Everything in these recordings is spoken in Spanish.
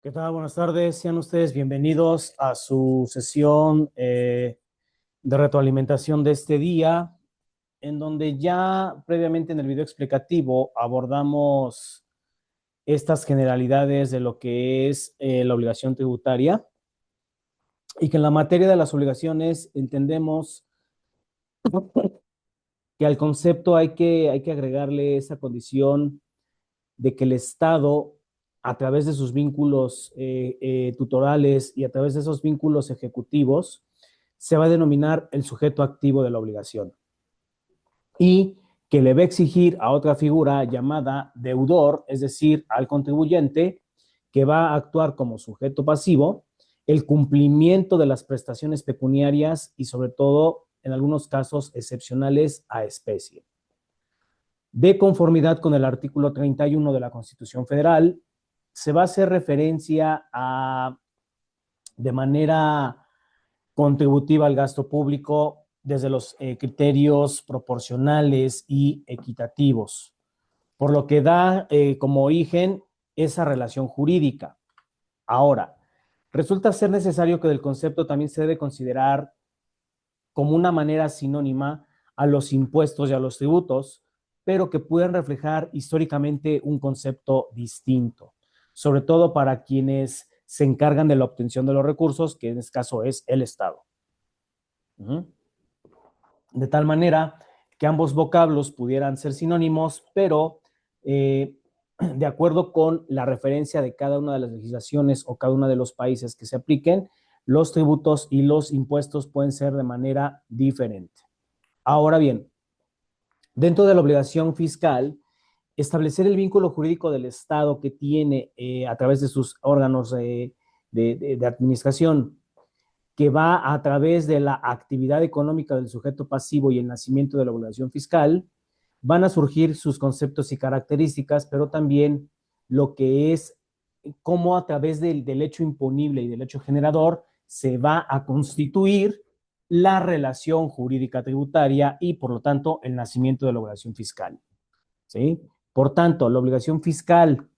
¿Qué tal? Buenas tardes. Sean ustedes bienvenidos a su sesión de retroalimentación de este día, en donde ya previamente en el video explicativo abordamos estas generalidades de lo que es la obligación tributaria y que en la materia de las obligaciones entendemos que al concepto hay que agregarle esa condición de que el Estado, a través de sus vínculos tutorales y a través de esos vínculos ejecutivos, se va a denominar el sujeto activo de la obligación y que le va a exigir a otra figura llamada deudor, es decir, al contribuyente, que va a actuar como sujeto pasivo, el cumplimiento de las prestaciones pecuniarias y sobre todo, en algunos casos excepcionales, a especie. De conformidad con el artículo 31 de la Constitución Federal, se va a hacer referencia de manera contributiva al gasto público desde los criterios proporcionales y equitativos, por lo que da como origen esa relación jurídica. Ahora, resulta ser necesario que del concepto también se debe considerar como una manera sinónima a los impuestos y a los tributos, pero que pueden reflejar históricamente un concepto distinto, sobre todo para quienes se encargan de la obtención de los recursos, que en este caso es el Estado. De tal manera que ambos vocablos pudieran ser sinónimos, pero de acuerdo con la referencia de cada una de las legislaciones o cada uno de los países que se apliquen, los tributos y los impuestos pueden ser de manera diferente. Ahora bien, dentro de la obligación fiscal, establecer el vínculo jurídico del Estado que tiene a través de sus órganos de administración, que va a través de la actividad económica del sujeto pasivo y el nacimiento de la obligación fiscal, van a surgir sus conceptos y características, pero también lo que es cómo a través del hecho imponible y del hecho generador se va a constituir la relación jurídica tributaria y, por lo tanto, el nacimiento de la obligación fiscal. ¿Sí? Por tanto, la obligación fiscal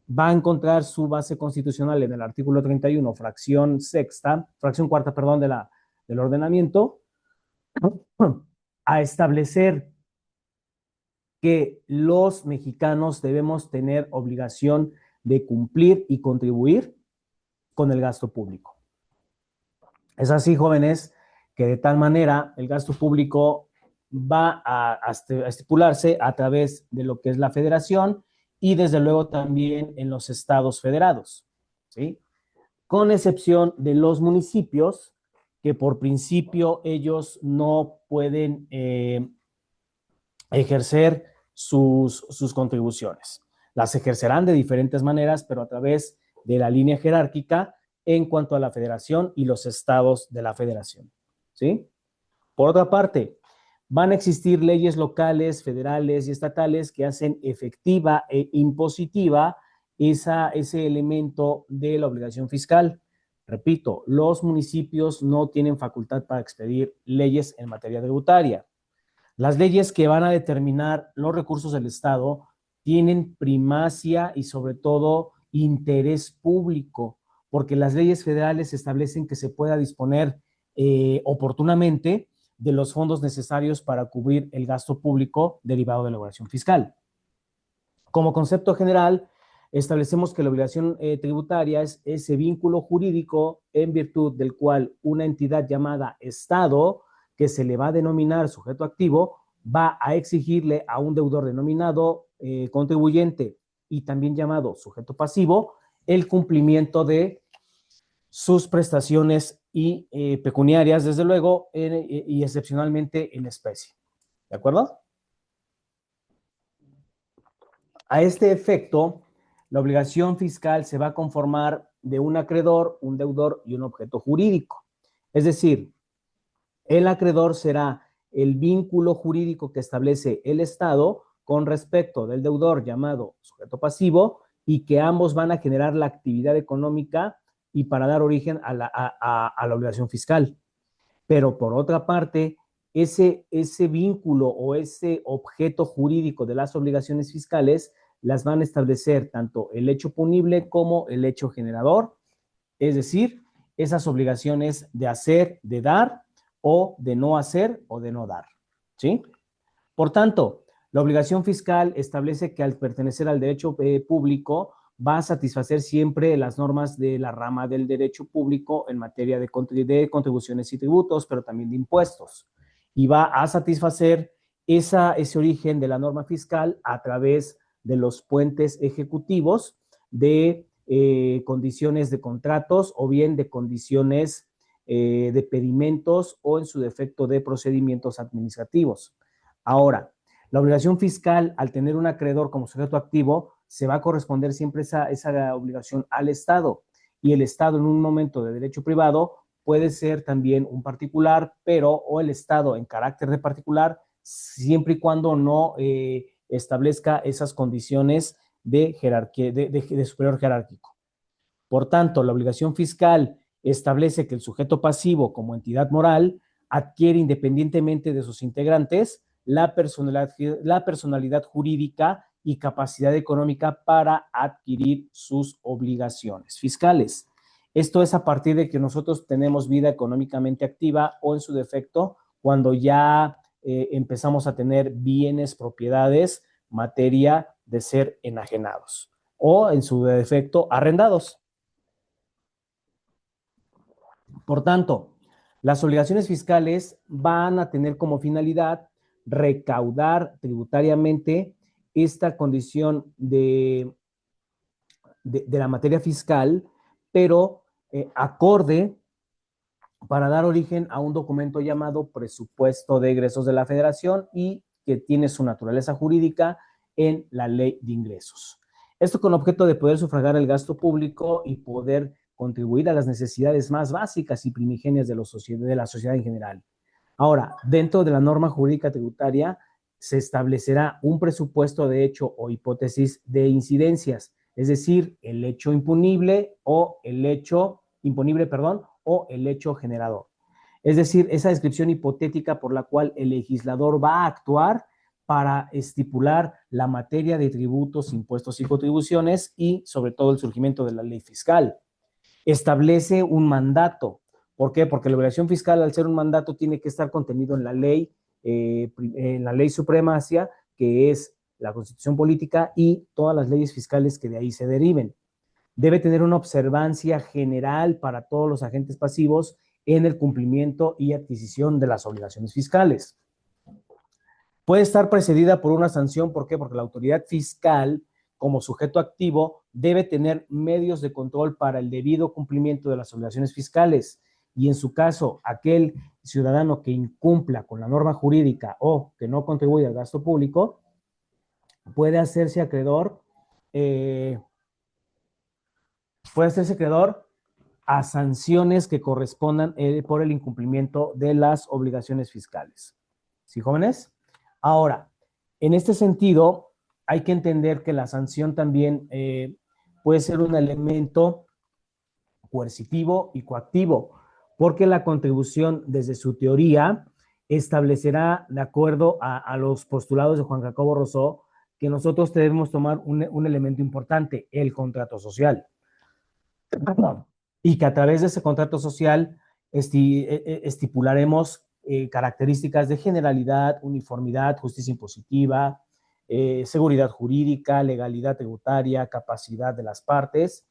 va a encontrar su base constitucional en el artículo 31, fracción cuarta, perdón, del ordenamiento, a establecer que los mexicanos debemos tener obligación de cumplir y contribuir con el gasto público. Es así, jóvenes, que de tal manera el gasto público va a estipularse a través de lo que es la federación y desde luego también en los estados federados, ¿sí? Con excepción de los municipios, que por principio ellos no pueden ejercer sus contribuciones. Las ejercerán de diferentes maneras, pero a través de la línea jerárquica en cuanto a la federación y los estados de la federación, ¿sí? Por otra parte, van a existir leyes locales, federales y estatales que hacen efectiva e impositiva ese elemento de la obligación fiscal. Repito, los municipios no tienen facultad para expedir leyes en materia tributaria. Las leyes que van a determinar los recursos del Estado tienen primacia y sobre todo interés público, porque las leyes federales establecen que se pueda disponer oportunamente de los fondos necesarios para cubrir el gasto público derivado de la obligación fiscal. Como concepto general, establecemos que la obligación tributaria es ese vínculo jurídico en virtud del cual una entidad llamada Estado, que se le va a denominar sujeto activo, va a exigirle a un deudor denominado contribuyente y también llamado sujeto pasivo el cumplimiento de sus prestaciones y pecuniarias, desde luego, y excepcionalmente en especie. ¿De acuerdo? A este efecto, la obligación fiscal se va a conformar de un acreedor, un deudor y un objeto jurídico. Es decir, el acreedor será el vínculo jurídico que establece el Estado con respecto del deudor llamado sujeto pasivo y que ambos van a generar la actividad económica y para dar origen a la obligación fiscal. Pero por otra parte, ese vínculo o ese objeto jurídico de las obligaciones fiscales las van a establecer tanto el hecho punible como el hecho generador, es decir, esas obligaciones de hacer, de dar, o de no hacer o de no dar, ¿sí? Por tanto, la obligación fiscal establece que al pertenecer al derecho público va a satisfacer siempre las normas de la rama del derecho público en materia de contribuciones y tributos, pero también de impuestos. Y va a satisfacer ese origen de la norma fiscal a través de los puentes ejecutivos de condiciones de contratos o bien de condiciones de pedimentos o en su defecto de procedimientos administrativos. Ahora, la obligación fiscal, al tener un acreedor como sujeto activo, se va a corresponder siempre esa obligación al Estado. Y el Estado en un momento de derecho privado puede ser también un particular, pero o el Estado en carácter de particular, siempre y cuando no establezca esas condiciones de jerarquía, de superior jerárquico. Por tanto, la obligación fiscal establece que el sujeto pasivo como entidad moral adquiere independientemente de sus integrantes la personalidad jurídica y capacidad económica para adquirir sus obligaciones fiscales. Esto es a partir de que nosotros tenemos vida económicamente activa o en su defecto cuando ya empezamos a tener bienes, propiedades, materia de ser enajenados o en su defecto arrendados. Por tanto, las obligaciones fiscales van a tener como finalidad recaudar tributariamente esta condición de la materia fiscal, pero acorde para dar origen a un documento llamado Presupuesto de Egresos de la Federación y que tiene su naturaleza jurídica en la Ley de Ingresos. Esto con objeto de poder sufragar el gasto público y poder contribuir a las necesidades más básicas y primigenias de la sociedad en general. Ahora, dentro de la norma jurídica tributaria se establecerá un presupuesto de hecho o hipótesis de incidencias, es decir, el hecho imponible o el hecho imponible, perdón, o el hecho generador. Es decir, esa descripción hipotética por la cual el legislador va a actuar para estipular la materia de tributos, impuestos y contribuciones y sobre todo el surgimiento de la ley fiscal. Establece un mandato. ¿Por qué? Porque la obligación fiscal, al ser un mandato, tiene que estar contenido en la ley supremacia, que es la Constitución política y todas las leyes fiscales que de ahí se deriven. Debe tener una observancia general para todos los agentes pasivos en el cumplimiento y adquisición de las obligaciones fiscales. Puede estar precedida por una sanción, ¿por qué? Porque la autoridad fiscal, como sujeto activo, debe tener medios de control para el debido cumplimiento de las obligaciones fiscales. Y en su caso, aquel ciudadano que incumpla con la norma jurídica o que no contribuya al gasto público, puede hacerse acreedor, eh, puede hacerse acreedor a sanciones que correspondan por el incumplimiento de las obligaciones fiscales. ¿Sí, jóvenes? Ahora, en este sentido, hay que entender que la sanción también puede ser un elemento coercitivo y coactivo, porque la contribución desde su teoría establecerá, de acuerdo a los postulados de Juan Jacobo Rousseau, que nosotros debemos tomar un elemento importante, el contrato social. Y que a través de ese contrato social estipularemos características de generalidad, uniformidad, justicia impositiva, seguridad jurídica, legalidad tributaria, capacidad de las partes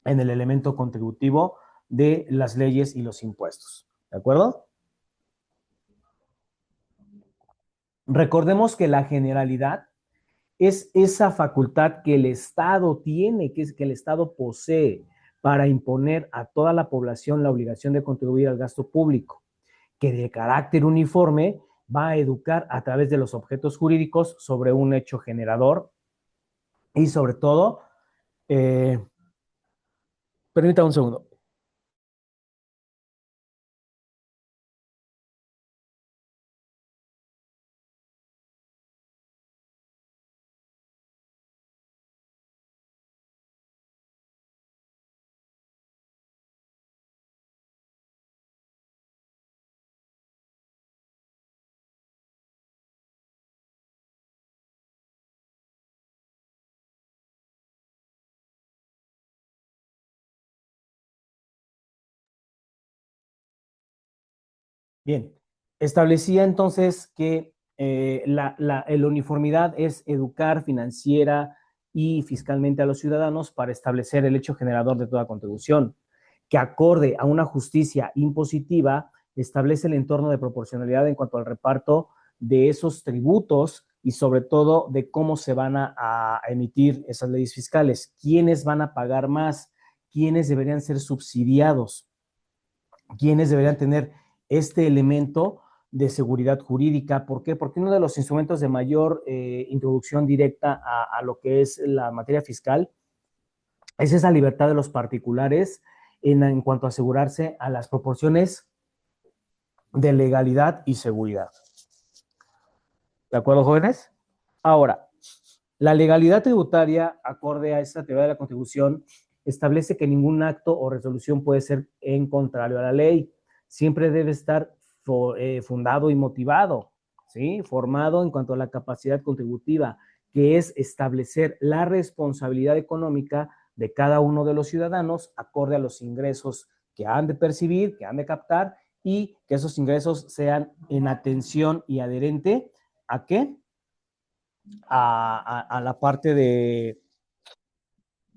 en el elemento contributivo de las leyes y los impuestos. ¿De acuerdo? Recordemos que la generalidad es esa facultad que el Estado tiene, que el Estado posee para imponer a toda la población la obligación de contribuir al gasto público, que de carácter uniforme va a educar a través de los objetos jurídicos sobre un hecho generador y sobre todo, permítame un segundo. Bien, establecía entonces que la uniformidad es educar financiera y fiscalmente a los ciudadanos para establecer el hecho generador de toda contribución, que acorde a una justicia impositiva establece el entorno de proporcionalidad en cuanto al reparto de esos tributos y sobre todo de cómo se van a emitir esas leyes fiscales, quiénes van a pagar más, quiénes deberían ser subsidiados, quiénes deberían tener este elemento de seguridad jurídica. ¿Por qué? Porque uno de los instrumentos de mayor introducción directa a lo que es la materia fiscal es esa libertad de los particulares en cuanto a asegurarse a las proporciones de legalidad y seguridad. ¿De acuerdo, jóvenes? Ahora, la legalidad tributaria, acorde a esta teoría de la contribución, establece que ningún acto o resolución puede ser en contrario a la ley. Siempre debe estar fundado y motivado, ¿sí? Formado en cuanto a la capacidad contributiva, que es establecer la responsabilidad económica de cada uno de los ciudadanos acorde a los ingresos que han de percibir, que han de captar, y que esos ingresos sean en atención y adherente a qué? A la parte de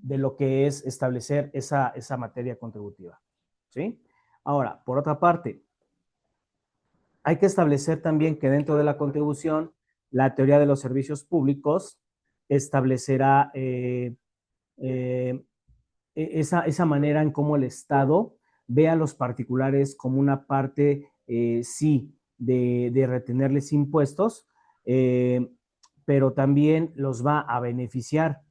lo que es establecer esa materia contributiva. ¿Sí? Ahora, por otra parte, hay que establecer también que dentro de la contribución, la teoría de los servicios públicos establecerá esa manera en cómo el Estado ve a los particulares como una parte, sí, de retenerles impuestos, pero también los va a beneficiar.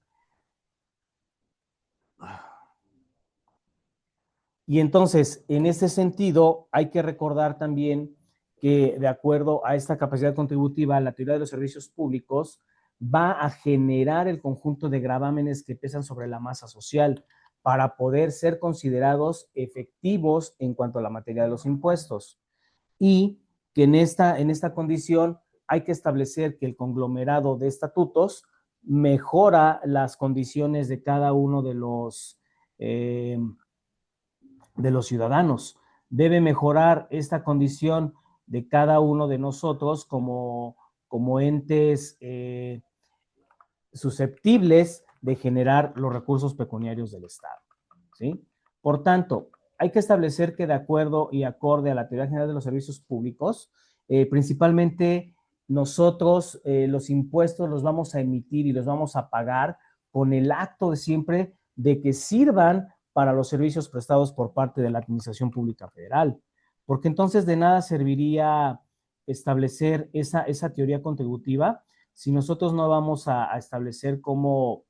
Y entonces, en ese sentido, hay que recordar también que de acuerdo a esta capacidad contributiva, la teoría de los servicios públicos va a generar el conjunto de gravámenes que pesan sobre la masa social para poder ser considerados efectivos en cuanto a la materia de los impuestos. Y que en esta condición hay que establecer que el conglomerado de estatutos mejora las condiciones de cada uno de los ciudadanos. Debe mejorar esta condición de cada uno de nosotros como entes susceptibles de generar los recursos pecuniarios del Estado. ¿Sí? Por tanto, hay que establecer que de acuerdo y acorde a la teoría general de los servicios públicos, principalmente nosotros los impuestos los vamos a emitir y los vamos a pagar con el acto de siempre de que sirvan para los servicios prestados por parte de la Administración Pública Federal. Porque entonces de nada serviría establecer esa teoría contributiva si nosotros no vamos a establecer cómo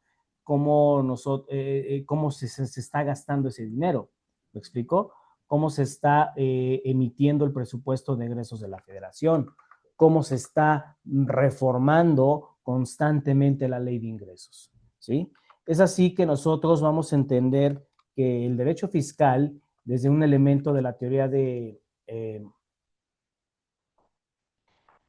se está gastando ese dinero. ¿Me explico? Cómo se está emitiendo el presupuesto de egresos de la federación, cómo se está reformando constantemente la ley de ingresos. ¿Sí? Es así que nosotros vamos a entender que el derecho fiscal, desde un elemento de la teoría de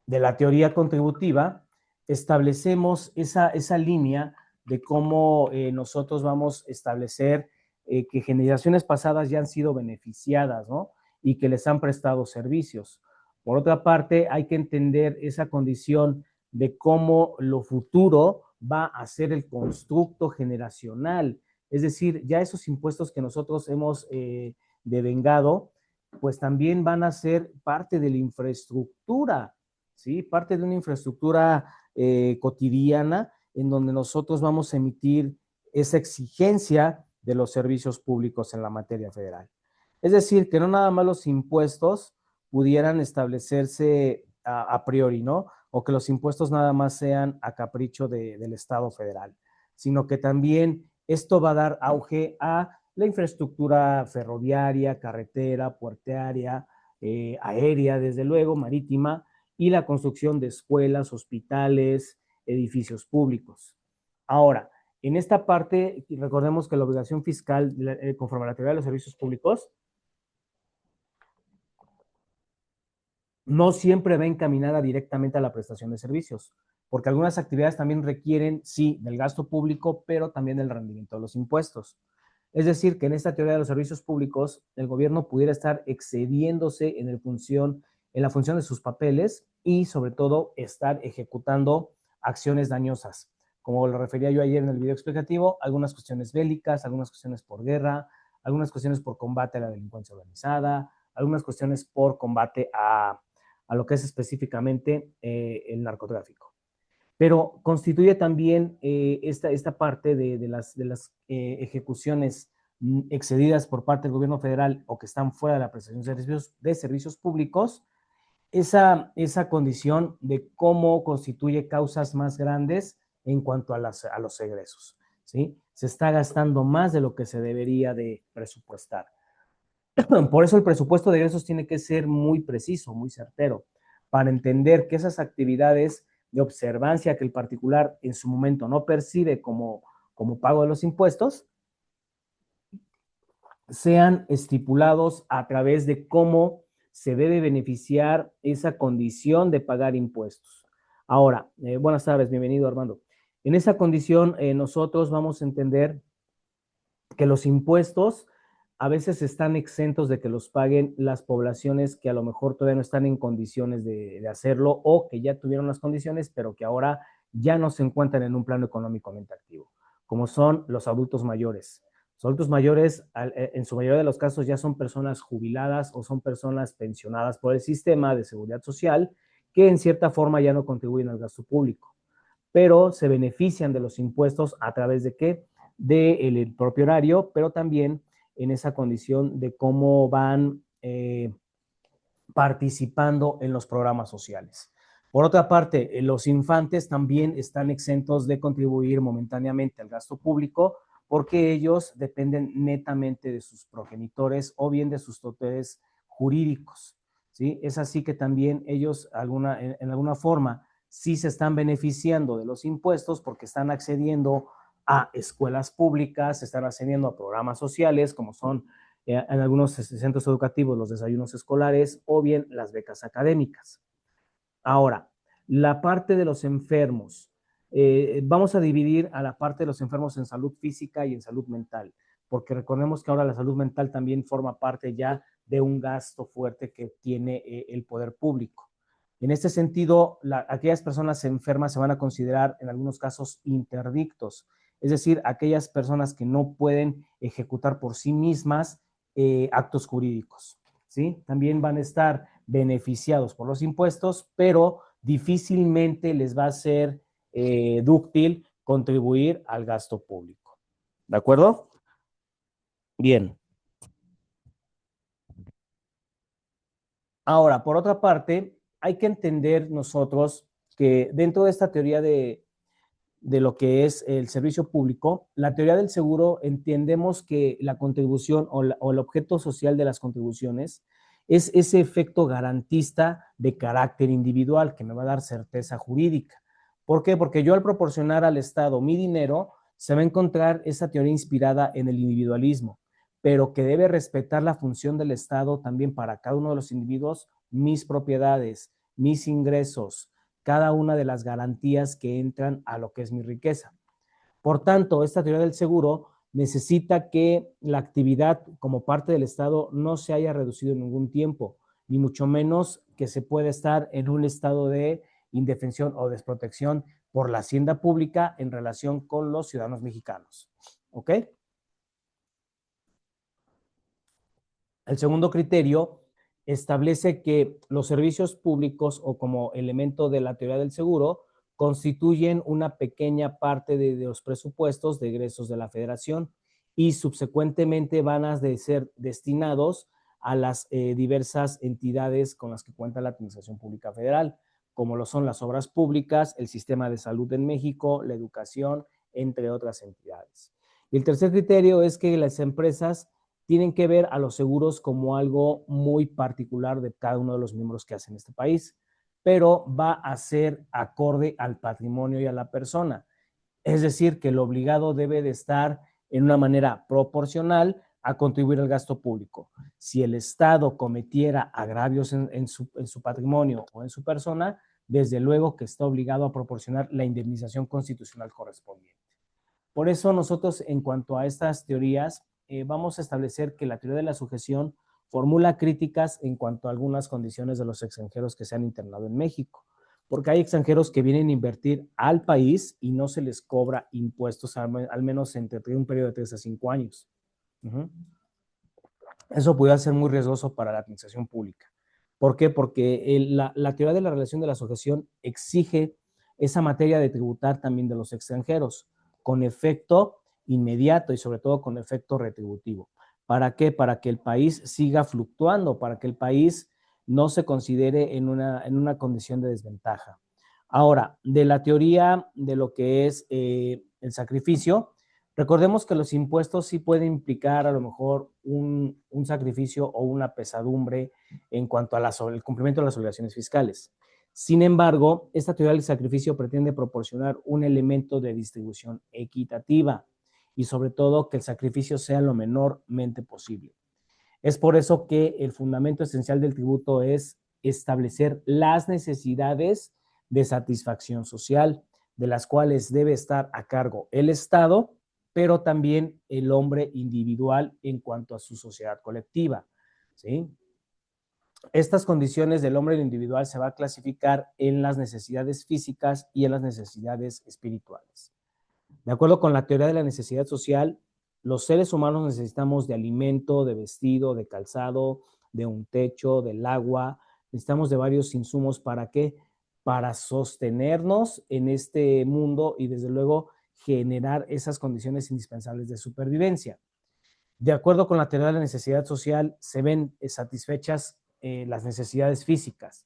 la teoría contributiva, establecemos esa línea de cómo nosotros vamos a establecer que generaciones pasadas ya han sido beneficiadas, ¿no? Y que les han prestado servicios. Por otra parte, hay que entender esa condición de cómo lo futuro va a ser el constructo generacional. Es decir, ya esos impuestos que nosotros hemos devengado, pues también van a ser parte de la infraestructura, ¿sí? Parte de una infraestructura cotidiana en donde nosotros vamos a emitir esa exigencia de los servicios públicos en la materia federal. Es decir, que no nada más los impuestos pudieran establecerse a priori, ¿no? O que los impuestos nada más sean a capricho del Estado federal, sino que también esto va a dar auge a la infraestructura ferroviaria, carretera, puertearia, aérea, desde luego, marítima, y la construcción de escuelas, hospitales, edificios públicos. Ahora, en esta parte, recordemos que la obligación fiscal, conforme a la teoría de los servicios públicos, no siempre va encaminada directamente a la prestación de servicios, porque algunas actividades también requieren, sí, del gasto público, pero también del rendimiento de los impuestos. Es decir, que en esta teoría de los servicios públicos, el gobierno pudiera estar excediéndose en en la función de sus papeles y sobre todo estar ejecutando acciones dañosas. Como lo refería yo ayer en el video explicativo, algunas cuestiones bélicas, algunas cuestiones por guerra, algunas cuestiones por combate a la delincuencia organizada, algunas cuestiones por combate a lo que es específicamente el narcotráfico. Pero constituye también esta parte de las ejecuciones excedidas por parte del gobierno federal o que están fuera de la prestación de servicios públicos, esa condición de cómo constituye causas más grandes en cuanto a los egresos, ¿sí? Se está gastando más de lo que se debería de presupuestar. Por eso el presupuesto de egresos tiene que ser muy preciso, muy certero, para entender que esas actividades de observancia que el particular en su momento no percibe como pago de los impuestos, sean estipulados a través de cómo se debe beneficiar esa condición de pagar impuestos. Ahora, buenas tardes, bienvenido Armando. En esa condición, nosotros vamos a entender que los impuestos a veces están exentos de que los paguen las poblaciones que a lo mejor todavía no están en condiciones de hacerlo o que ya tuvieron las condiciones, pero que ahora ya no se encuentran en un plano económicamente activo, como son los adultos mayores. Los adultos mayores, en su mayoría de los casos, ya son personas jubiladas o son personas pensionadas por el sistema de seguridad social que en cierta forma ya no contribuyen al gasto público, pero se benefician de los impuestos a través de qué? Del propio horario, pero también en esa condición de cómo van participando en los programas sociales. Por otra parte, los infantes también están exentos de contribuir momentáneamente al gasto público porque ellos dependen netamente de sus progenitores o bien de sus tutores jurídicos, ¿sí? Es así que también ellos en alguna forma sí se están beneficiando de los impuestos porque están accediendo a escuelas públicas, están accediendo a programas sociales como son en algunos centros educativos los desayunos escolares o bien las becas académicas. Ahora, la parte de los enfermos. Vamos a dividir a la parte de los enfermos en salud física y en salud mental, porque recordemos que ahora la salud mental también forma parte ya de un gasto fuerte que tiene el poder público. En este sentido, aquellas personas enfermas se van a considerar en algunos casos interdictos, es decir, aquellas personas que no pueden ejecutar por sí mismas actos jurídicos, ¿sí? También van a estar beneficiados por los impuestos, pero difícilmente les va a ser dúctil contribuir al gasto público. ¿De acuerdo? Bien. Ahora, por otra parte, hay que entender nosotros que dentro de esta teoría de lo que es el servicio público, la teoría del seguro entendemos que la contribución o el objeto social de las contribuciones es ese efecto garantista de carácter individual que me va a dar certeza jurídica. ¿Por qué? Porque yo al proporcionar al Estado mi dinero, se va a encontrar esa teoría inspirada en el individualismo, pero que debe respetar la función del Estado también para cada uno de los individuos, mis propiedades, mis ingresos, cada una de las garantías que entran a lo que es mi riqueza. Por tanto, esta teoría del seguro necesita que la actividad como parte del Estado no se haya reducido en ningún tiempo, ni mucho menos que se pueda estar en un estado de indefensión o desprotección por la hacienda pública en relación con los ciudadanos mexicanos. ¿Ok? El segundo criterio establece que los servicios públicos o como elemento de la teoría del seguro constituyen una pequeña parte de los presupuestos de egresos de la federación y subsecuentemente van a ser destinados a las diversas entidades con las que cuenta la Administración Pública Federal, como lo son las obras públicas, el sistema de salud en México, la educación, entre otras entidades. Y el tercer criterio es que las empresas tienen que ver a los seguros como algo muy particular de cada uno de los miembros que hacen este país, pero va a ser acorde al patrimonio y a la persona. Es decir, que el obligado debe de estar en una manera proporcional a contribuir al gasto público. Si el Estado cometiera agravios en su patrimonio o en su persona, desde luego que está obligado a proporcionar la indemnización constitucional correspondiente. Por eso nosotros, en cuanto a estas teorías, vamos a establecer que la teoría de la sujeción formula críticas en cuanto a algunas condiciones de los extranjeros que se han internado en México, porque hay extranjeros que vienen a invertir al país y no se les cobra impuestos al menos entre un periodo de 3 a 5 años. Eso puede ser muy riesgoso para la administración pública. ¿Por qué? Porque la teoría de la relación de la sujeción exige esa materia de tributar también de los extranjeros, con efecto inmediato y sobre todo con efecto retributivo. ¿Para qué? Para que el país siga fluctuando, para que el país no se considere en una condición de desventaja. Ahora, de la teoría de lo que es el sacrificio, recordemos que los impuestos sí pueden implicar a lo mejor un sacrificio o una pesadumbre en cuanto al cumplimiento de las obligaciones fiscales. Sin embargo, esta teoría del sacrificio pretende proporcionar un elemento de distribución equitativa y sobre todo que el sacrificio sea lo menormente posible. Es por eso que el fundamento esencial del tributo es establecer las necesidades de satisfacción social, de las cuales debe estar a cargo el Estado, pero también el hombre individual en cuanto a su sociedad colectiva, ¿sí? Estas condiciones del hombre individual se va a clasificar en las necesidades físicas y en las necesidades espirituales. De acuerdo con la teoría de la necesidad social, los seres humanos necesitamos de alimento, de vestido, de calzado, de un techo, del agua, necesitamos de varios insumos. ¿Para qué? Para sostenernos en este mundo y desde luego generar esas condiciones indispensables de supervivencia. De acuerdo con la teoría de la necesidad social, se ven satisfechas las necesidades físicas,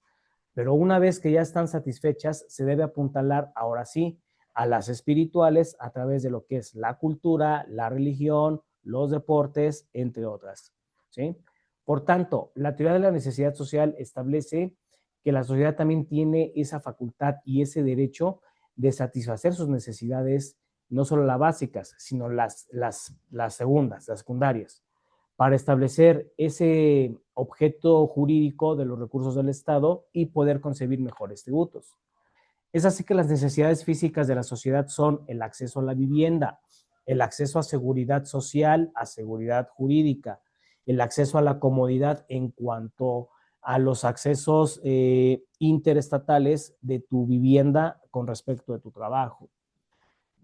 pero una vez que ya están satisfechas, se debe apuntalar ahora sí a las espirituales a través de lo que es la cultura, la religión, los deportes, entre otras, ¿sí? Por tanto, la teoría de la necesidad social establece que la sociedad también tiene esa facultad y ese derecho de satisfacer sus necesidades, no solo las básicas, sino las segundas, las secundarias, para establecer ese objeto jurídico de los recursos del Estado y poder concebir mejores tributos. Es así que las necesidades físicas de la sociedad son el acceso a la vivienda, el acceso a seguridad social, a seguridad jurídica, el acceso a la comodidad en cuanto a los accesos interestatales de tu vivienda con respecto de tu trabajo.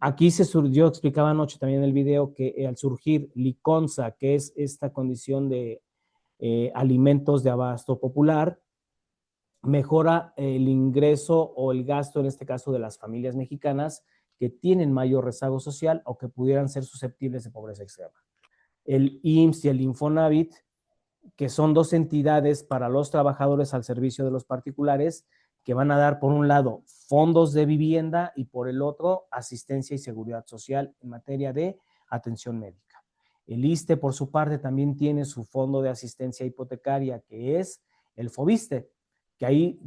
Aquí yo explicaba anoche también en el video que al surgir Liconza, que es esta condición de alimentos de abasto popular, mejora el ingreso o el gasto, en este caso, de las familias mexicanas que tienen mayor rezago social o que pudieran ser susceptibles de pobreza extrema. El IMSS y el Infonavit, que son dos entidades para los trabajadores al servicio de los particulares, que van a dar, por un lado, fondos de vivienda y por el otro, asistencia y seguridad social en materia de atención médica. El ISSSTE, por su parte, también tiene su fondo de asistencia hipotecaria, que es el FOBISSSTE, que ahí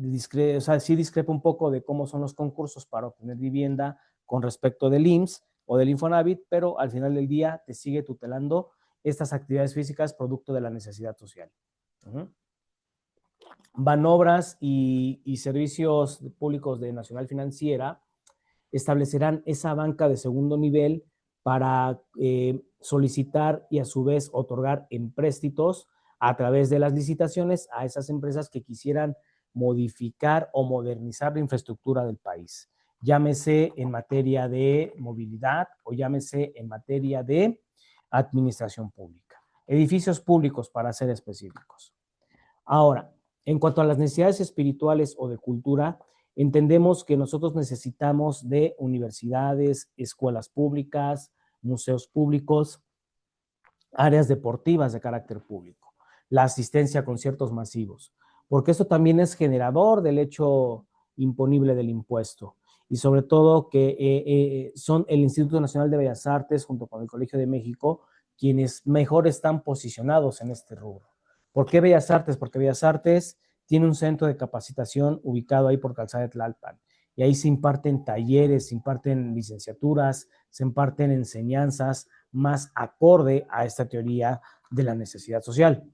sí discrepa un poco de cómo son los concursos para obtener vivienda con respecto del IMSS o del Infonavit, pero al final del día te sigue tutelando estas actividades físicas producto de la necesidad social. Banobras y servicios públicos de Nacional Financiera establecerán esa banca de segundo nivel para solicitar y a su vez otorgar empréstitos a través de las licitaciones a esas empresas que quisieran modificar o modernizar la infraestructura del país. Llámese en materia de movilidad o llámese en materia de administración pública. Edificios públicos, para ser específicos. Ahora, en cuanto a las necesidades espirituales o de cultura, entendemos que nosotros necesitamos de universidades, escuelas públicas, museos públicos, áreas deportivas de carácter público, la asistencia a conciertos masivos, porque esto también es generador del hecho imponible del impuesto y sobre todo que son el Instituto Nacional de Bellas Artes junto con el Colegio de México quienes mejor están posicionados en este rubro. ¿Por qué Bellas Artes? Porque Bellas Artes tiene un centro de capacitación ubicado ahí por Calzada de Tlalpan y ahí se imparten talleres, se imparten licenciaturas, se imparten enseñanzas más acorde a esta teoría de la necesidad social.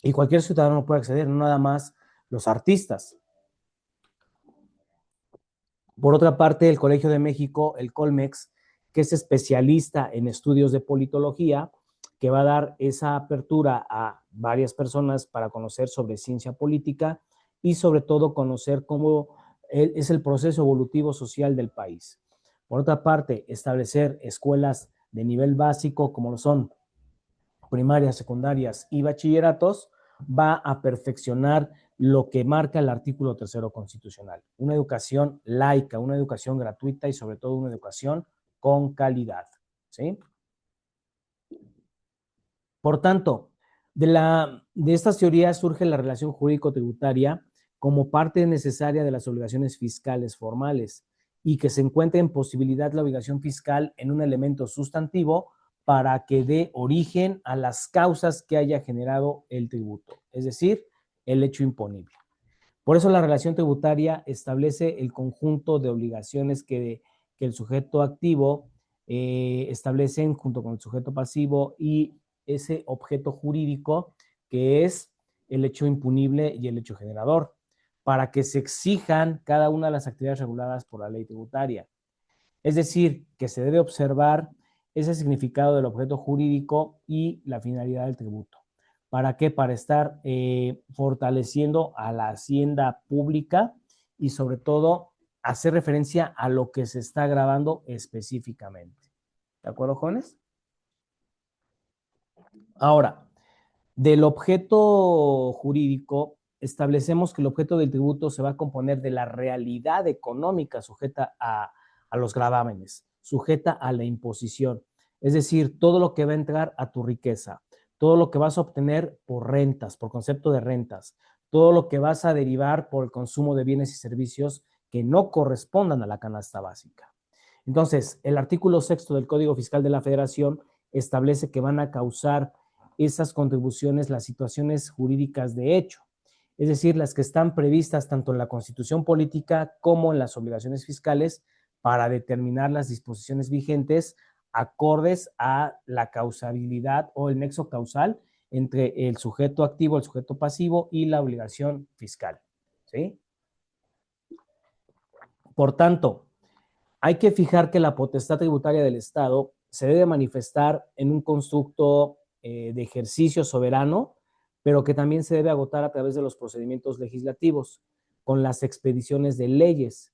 Y cualquier ciudadano puede acceder, no nada más los artistas. Por otra parte, el Colegio de México, el Colmex, que es especialista en estudios de politología, que va a dar esa apertura a varias personas para conocer sobre ciencia política y sobre todo conocer cómo es el proceso evolutivo social del país. Por otra parte, establecer escuelas de nivel básico como lo son primarias, secundarias y bachilleratos va a perfeccionar lo que marca el artículo tercero constitucional, una educación laica, una educación gratuita y sobre todo una educación con calidad, ¿sí? Por tanto, de estas teorías surge la relación jurídico-tributaria como parte necesaria de las obligaciones fiscales formales y que se encuentra en posibilidad la obligación fiscal en un elemento sustantivo para que dé origen a las causas que haya generado el tributo, es decir, el hecho imponible. Por eso la relación tributaria establece el conjunto de obligaciones que el sujeto activo establecen junto con el sujeto pasivo y ese objeto jurídico que es el hecho impunible y el hecho generador, para que se exijan cada una de las actividades reguladas por la ley tributaria. Es decir, que se debe observar ese significado del objeto jurídico y la finalidad del tributo. ¿Para qué? Para estar fortaleciendo a la hacienda pública y sobre todo hacer referencia a lo que se está grabando específicamente. ¿De acuerdo, jóvenes? Ahora, del objeto jurídico, establecemos que el objeto del tributo se va a componer de la realidad económica sujeta a los gravámenes, sujeta a la imposición. Es decir, todo lo que va a entrar a tu riqueza, todo lo que vas a obtener por rentas, por concepto de rentas, todo lo que vas a derivar por el consumo de bienes y servicios que no correspondan a la canasta básica. Entonces, el artículo sexto del Código Fiscal de la Federación establece que van a causar esas contribuciones las situaciones jurídicas de hecho, es decir, las que están previstas tanto en la Constitución política como en las obligaciones fiscales para determinar las disposiciones vigentes acordes a la causabilidad o el nexo causal entre el sujeto activo, el sujeto pasivo y la obligación fiscal, ¿sí? Por tanto, hay que fijar que la potestad tributaria del Estado se debe manifestar en un constructo de ejercicio soberano, pero que también se debe agotar a través de los procedimientos legislativos, con las expediciones de leyes.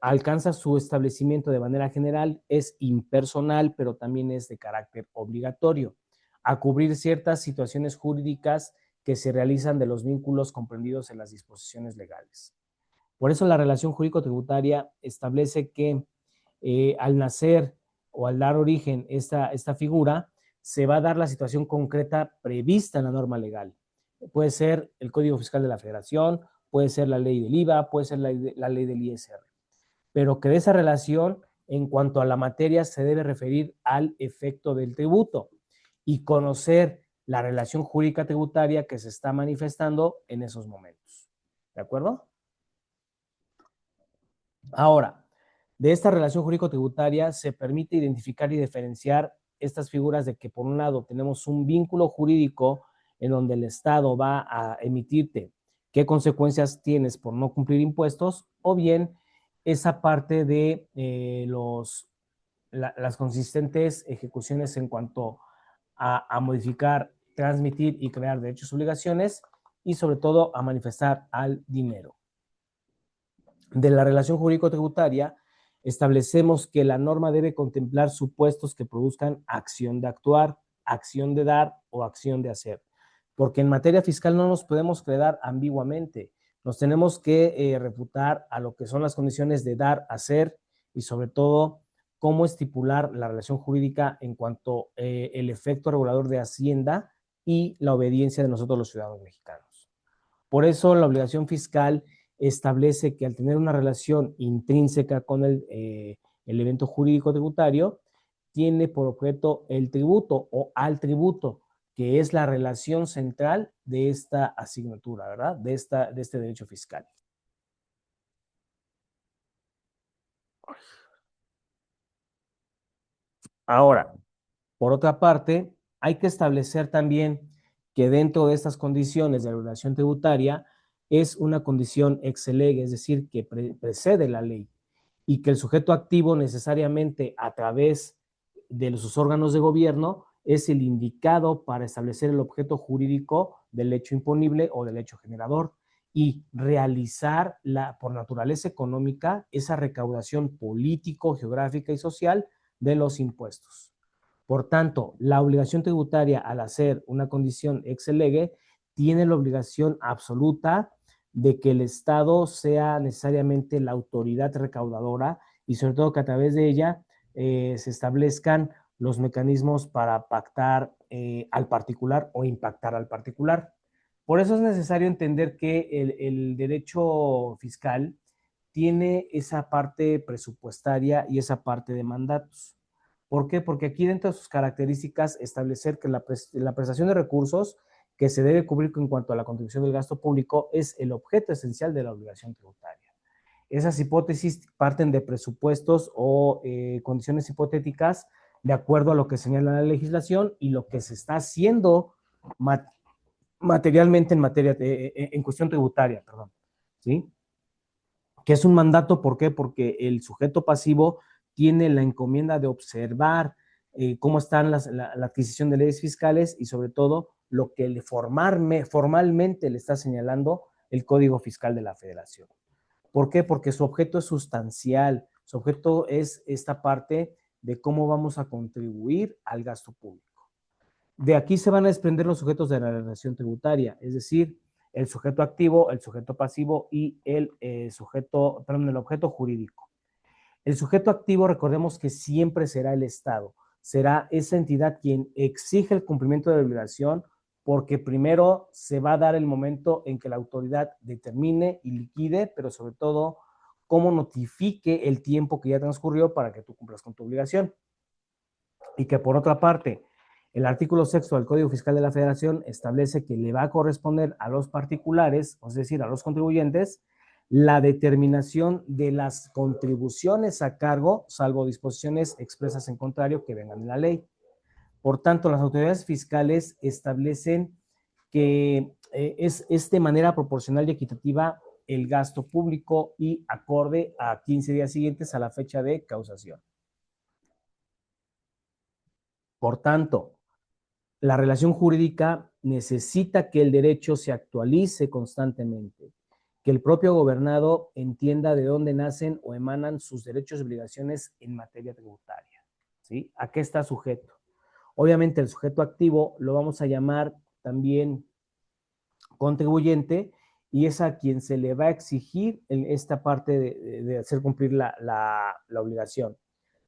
Alcanza su establecimiento de manera general, es impersonal, pero también es de carácter obligatorio, a cubrir ciertas situaciones jurídicas que se realizan de los vínculos comprendidos en las disposiciones legales. Por eso la relación jurídico-tributaria establece que al nacer o al dar origen esta figura, se va a dar la situación concreta prevista en la norma legal. Puede ser el Código Fiscal de la Federación, puede ser la ley del IVA, puede ser la ley del ISR, pero que de esa relación, en cuanto a la materia, se debe referir al efecto del tributo y conocer la relación jurídica tributaria que se está manifestando en esos momentos. ¿De acuerdo? Ahora, de esta relación jurídico-tributaria se permite identificar y diferenciar estas figuras de que por un lado tenemos un vínculo jurídico en donde el Estado va a emitirte qué consecuencias tienes por no cumplir impuestos, o bien esa parte de las consistentes ejecuciones en cuanto a modificar, transmitir y crear derechos y obligaciones, y sobre todo a manifestar al dinero. De la relación jurídico-tributaria, establecemos que la norma debe contemplar supuestos que produzcan acción de actuar, acción de dar o acción de hacer. Porque en materia fiscal no nos podemos quedar ambiguamente. Nos tenemos que refutar a lo que son las condiciones de dar, hacer y sobre todo cómo estipular la relación jurídica en cuanto el efecto regulador de Hacienda y la obediencia de nosotros los ciudadanos mexicanos. Por eso la obligación fiscal establece que al tener una relación intrínseca con el evento jurídico tributario, tiene por objeto el tributo o al tributo, que es la relación central de esta asignatura, ¿verdad? De este derecho fiscal. Ahora, por otra parte, hay que establecer también que dentro de estas condiciones de regulación tributaria es una condición ex lege, es decir, que precede la ley, y que el sujeto activo necesariamente a través de sus órganos de gobierno es el indicado para establecer el objeto jurídico del hecho imponible o del hecho generador y realizar por naturaleza económica esa recaudación político, geográfica y social de los impuestos. Por tanto, la obligación tributaria, al hacer una condición ex lege, tiene la obligación absoluta de que el Estado sea necesariamente la autoridad recaudadora y sobre todo que a través de ella se establezcan los mecanismos para pactar al particular o impactar al particular. Por eso es necesario entender que el derecho fiscal tiene esa parte presupuestaria y esa parte de mandatos. ¿Por qué? Porque aquí dentro de sus características establecer que la prestación de recursos que se debe cubrir en cuanto a la contribución del gasto público es el objeto esencial de la obligación tributaria. Esas hipótesis parten de presupuestos o condiciones hipotéticas de acuerdo a lo que señala la legislación y lo que se está haciendo materialmente en cuestión tributaria, perdón, ¿sí? Que es un mandato, ¿por qué? Porque el sujeto pasivo tiene la encomienda de observar cómo están la adquisición de leyes fiscales y sobre todo lo que formalmente le está señalando el Código Fiscal de la Federación. ¿Por qué? Porque su objeto es sustancial, su objeto es esta parte de cómo vamos a contribuir al gasto público. De aquí se van a desprender los sujetos de la relación tributaria, es decir, el sujeto activo, el sujeto pasivo y el objeto jurídico. El sujeto activo, recordemos que siempre será el Estado, será esa entidad quien exige el cumplimiento de la obligación porque primero se va a dar el momento en que la autoridad determine y liquide, pero sobre todo cómo notifique el tiempo que ya transcurrió para que tú cumplas con tu obligación. Y que por otra parte, el artículo 6 del Código Fiscal de la Federación establece que le va a corresponder a los particulares, es decir, a los contribuyentes, la determinación de las contribuciones a cargo, salvo disposiciones expresas en contrario que vengan en la ley. Por tanto, las autoridades fiscales establecen que es de manera proporcional y equitativa el gasto público y acorde a 15 días siguientes a la fecha de causación. Por tanto, la relación jurídica necesita que el derecho se actualice constantemente, que el propio gobernado entienda de dónde nacen o emanan sus derechos y obligaciones en materia tributaria, ¿sí? ¿A qué está sujeto? Obviamente el sujeto activo lo vamos a llamar también contribuyente y es a quien se le va a exigir esta parte de hacer cumplir la obligación,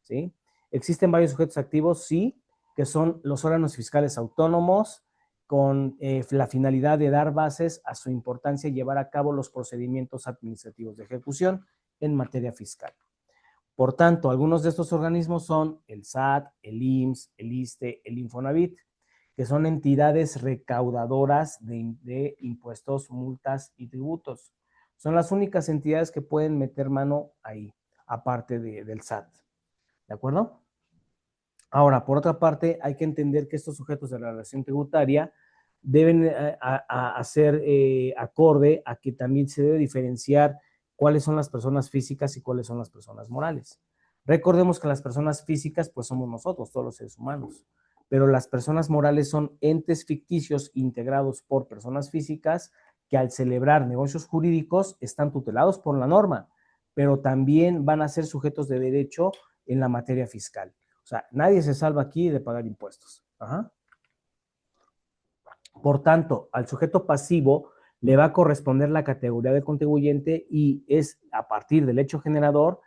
¿sí? ¿Existen varios sujetos activos? Sí, que son los órganos fiscales autónomos con la finalidad de dar bases a su importancia y llevar a cabo los procedimientos administrativos de ejecución en materia fiscal. Por tanto, algunos de estos organismos son el SAT, el IMSS, el ISSSTE, el Infonavit, que son entidades recaudadoras de impuestos, multas y tributos. Son las únicas entidades que pueden meter mano ahí, aparte del SAT. ¿De acuerdo? Ahora, por otra parte, hay que entender que estos sujetos de la relación tributaria deben hacer acorde a que también se debe diferenciar cuáles son las personas físicas y cuáles son las personas morales. Recordemos que las personas físicas, pues somos nosotros, todos los seres humanos, pero las personas morales son entes ficticios integrados por personas físicas que al celebrar negocios jurídicos están tutelados por la norma, pero también van a ser sujetos de derecho en la materia fiscal. O sea, nadie se salva aquí de pagar impuestos. Ajá. Por tanto, al sujeto pasivo le va a corresponder la categoría de contribuyente y es a partir del hecho generador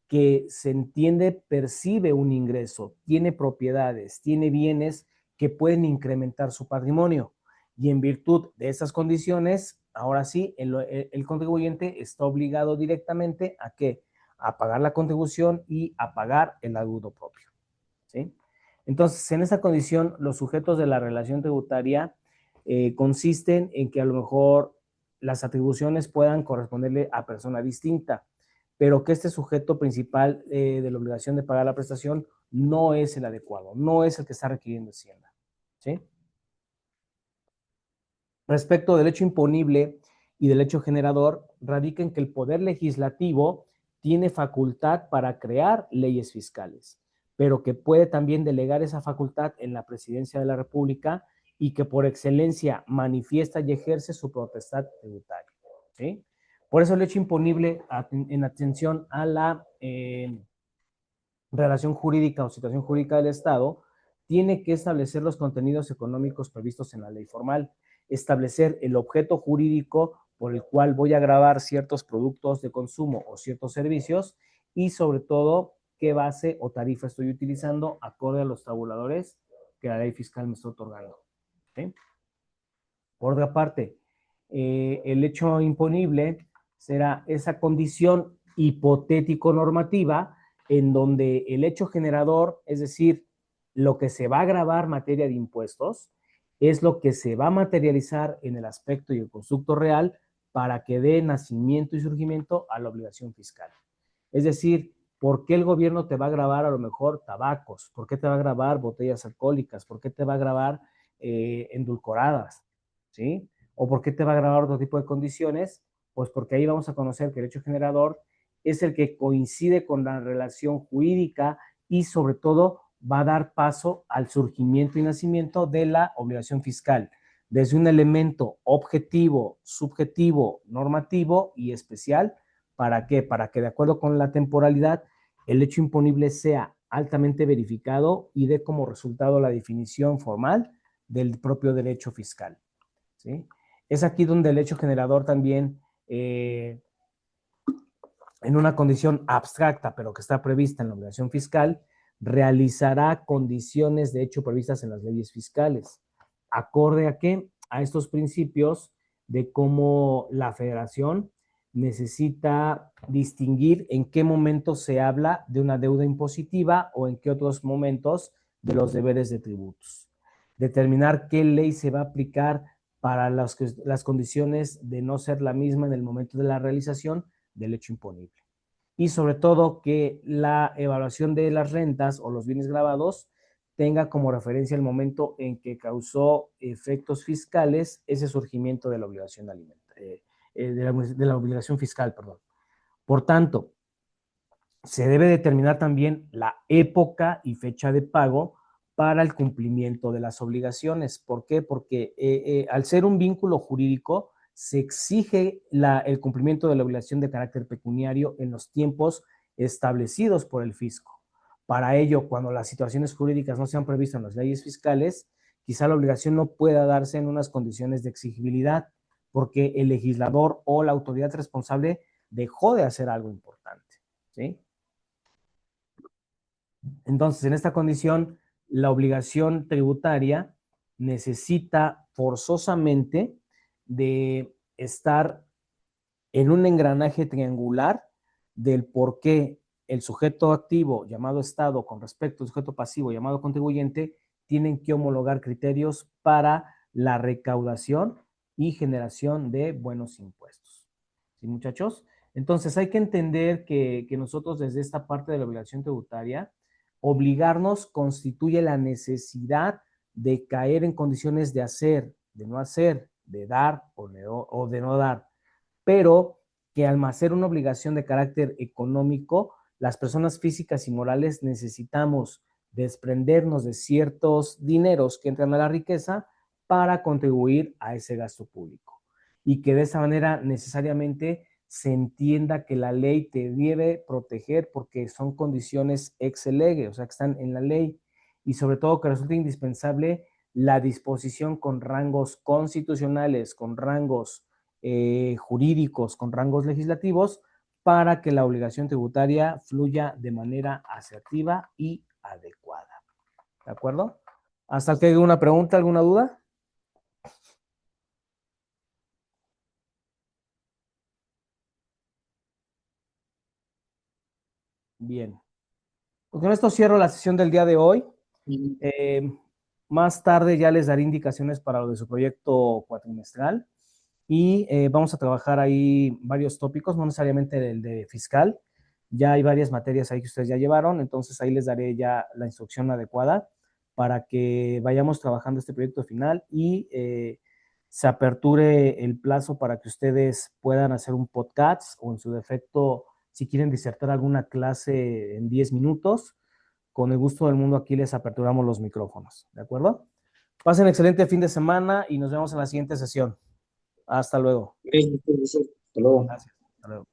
que se entiende, percibe un ingreso, tiene propiedades, tiene bienes que pueden incrementar su patrimonio. Y en virtud de esas condiciones, ahora sí, el contribuyente está obligado directamente a ¿qué? A pagar la contribución y a pagar el adeudo propio. ¿Sí? Entonces, en esa condición, los sujetos de la relación tributaria consisten en que a lo mejor las atribuciones puedan corresponderle a persona distinta, pero que este sujeto principal de la obligación de pagar la prestación no es el adecuado, no es el que está requiriendo Hacienda. ¿Sí? Respecto del hecho imponible y del hecho generador, radica en que el Poder Legislativo tiene facultad para crear leyes fiscales, pero que puede también delegar esa facultad en la Presidencia de la República y que por excelencia manifiesta y ejerce su potestad tributaria. ¿Sí? Por eso el hecho imponible en atención a la relación jurídica o situación jurídica del Estado tiene que establecer los contenidos económicos previstos en la ley formal, establecer el objeto jurídico por el cual voy a gravar ciertos productos de consumo o ciertos servicios y sobre todo qué base o tarifa estoy utilizando acorde a los tabuladores que la ley fiscal me está otorgando. ¿Sí? Por otra parte, el hecho imponible será esa condición hipotético-normativa en donde el hecho generador, es decir, lo que se va a gravar materia de impuestos, es lo que se va a materializar en el aspecto y el constructo real para que dé nacimiento y surgimiento a la obligación fiscal. Es decir, ¿por qué el gobierno te va a grabar a lo mejor tabacos? ¿Por qué te va a grabar botellas alcohólicas? ¿Por qué te va a grabar endulcoradas? ¿Sí? ¿O por qué te va a grabar otro tipo de condiciones? Pues porque ahí vamos a conocer que el hecho generador es el que coincide con la relación jurídica y sobre todo va a dar paso al surgimiento y nacimiento de la obligación fiscal, desde un elemento objetivo, subjetivo, normativo y especial. ¿Para qué? Para que de acuerdo con la temporalidad, el hecho imponible sea altamente verificado y dé como resultado la definición formal del propio derecho fiscal. ¿Sí? Es aquí donde el hecho generador también, en una condición abstracta, pero que está prevista en la obligación fiscal, realizará condiciones de hecho previstas en las leyes fiscales. ¿Acorde a qué? A estos principios de cómo la federación necesita distinguir en qué momento se habla de una deuda impositiva o en qué otros momentos de los deberes de tributos. Determinar qué ley se va a aplicar para las condiciones de no ser la misma en el momento de la realización del hecho imponible. Y sobre todo que la evaluación de las rentas o los bienes grabados tenga como referencia el momento en que causó efectos fiscales ese surgimiento de la obligación de la obligación fiscal, perdón. Por tanto, se debe determinar también la época y fecha de pago para el cumplimiento de las obligaciones. ¿Por qué? Porque al ser un vínculo jurídico, se exige el cumplimiento de la obligación de carácter pecuniario en los tiempos establecidos por el fisco. Para ello, cuando las situaciones jurídicas no sean previstas en las leyes fiscales, quizá la obligación no pueda darse en unas condiciones de exigibilidad, porque el legislador o la autoridad responsable dejó de hacer algo importante. ¿Sí? Entonces, en esta condición, la obligación tributaria necesita forzosamente de estar en un engranaje triangular del por qué el sujeto activo llamado Estado con respecto al sujeto pasivo llamado contribuyente tienen que homologar criterios para la recaudación y generación de buenos impuestos. ¿Sí, muchachos? Entonces hay que entender que nosotros desde esta parte de la obligación tributaria, obligarnos constituye la necesidad de caer en condiciones de hacer, de no hacer, de dar o de no dar, pero que al ser una obligación de carácter económico, las personas físicas y morales necesitamos desprendernos de ciertos dineros que entran a la riqueza para contribuir a ese gasto público. Y que de esa manera necesariamente se entienda que la ley te debe proteger porque son condiciones ex lege, o sea, que están en la ley, y sobre todo que resulta indispensable la disposición con rangos constitucionales, con rangos jurídicos, con rangos legislativos, para que la obligación tributaria fluya de manera asertiva y adecuada. ¿De acuerdo? ¿Hasta que haya una pregunta, alguna duda? Bien. Pues con esto cierro la sesión del día de hoy. Eh, Más tarde ya les daré indicaciones para lo de su proyecto cuatrimestral y vamos a trabajar ahí varios tópicos, no necesariamente el de fiscal. Ya hay varias materias ahí que ustedes ya llevaron, entonces ahí les daré ya la instrucción adecuada para que vayamos trabajando este proyecto final y se aperture el plazo para que ustedes puedan hacer un podcast o en su defecto, si quieren disertar alguna clase en 10 minutos, con el gusto del mundo aquí les aperturamos los micrófonos, ¿de acuerdo? Pasen excelente fin de semana y nos vemos en la siguiente sesión. Hasta luego. Gracias, profesor. Hasta luego. Gracias. Hasta luego.